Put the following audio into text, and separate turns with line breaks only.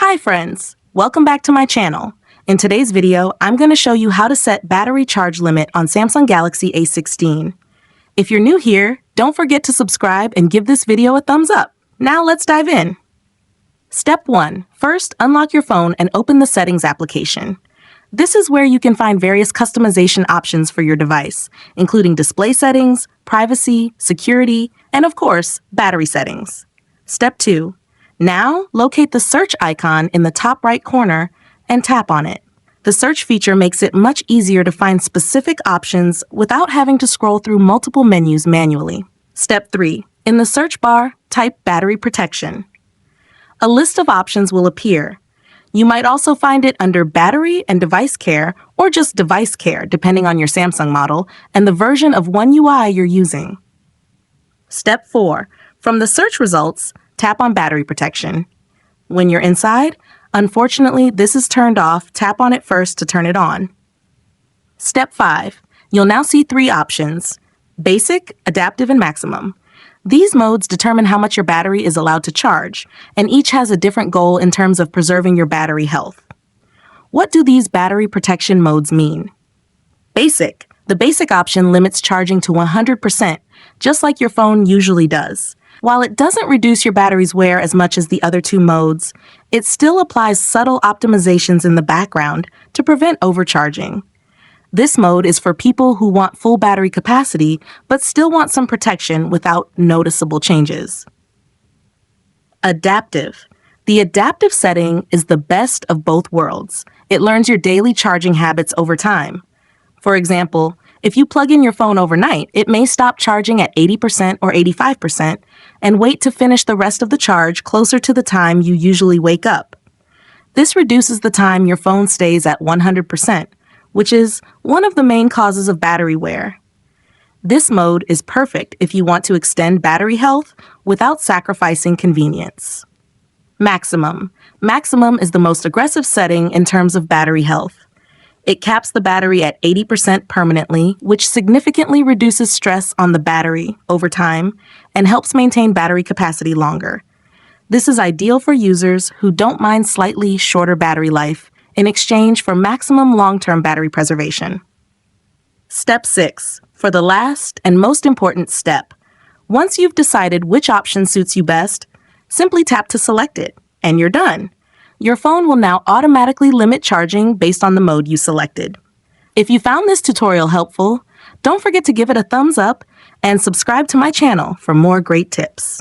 Hi friends, welcome back to my channel. In today's video, I'm going to show you how to set battery charge limit on Samsung Galaxy A16. If you're new here, don't forget to subscribe and give this video a thumbs up. Now let's dive in. Step 1. First, unlock your phone and open the Settings application. This is where you can find various customization options for your device, including display settings, privacy, security, and of course, battery settings. Step 2. Now, locate the search icon in the top right corner and tap on it. The search feature makes it much easier to find specific options without having to scroll through multiple menus manually. Step 3. In the search bar, type battery protection. A list of options will appear. You might also find it under Battery and Device Care or just Device Care, depending on your Samsung model and the version of One UI you're using. Step 4. From the search results, tap on Battery Protection. When you're inside, unfortunately, this is turned off. Tap on it first to turn it on. Step 5. You'll now see 3 options: Basic, Adaptive, and Maximum. These modes determine how much your battery is allowed to charge, and each has a different goal in terms of preserving your battery health. What do these battery protection modes mean? Basic. The basic option limits charging to 100%, just like your phone usually does. While it doesn't reduce your battery's wear as much as the other 2 modes, it still applies subtle optimizations in the background to prevent overcharging. This mode is for people who want full battery capacity but still want some protection without noticeable changes. Adaptive. The adaptive setting is the best of both worlds. It learns your daily charging habits over time. For example, if you plug in your phone overnight, it may stop charging at 80% or 85% and wait to finish the rest of the charge closer to the time you usually wake up. This reduces the time your phone stays at 100%, which is one of the main causes of battery wear. This mode is perfect if you want to extend battery health without sacrificing convenience. Maximum. Maximum is the most aggressive setting in terms of battery health. It caps the battery at 80% permanently, which significantly reduces stress on the battery over time and helps maintain battery capacity longer. This is ideal for users who don't mind slightly shorter battery life in exchange for maximum long-term battery preservation. Step 6. For the last and most important step. Once you've decided which option suits you best, simply tap to select it, and you're done. Your phone will now automatically limit charging based on the mode you selected. If you found this tutorial helpful, don't forget to give it a thumbs up and subscribe to my channel for more great tips.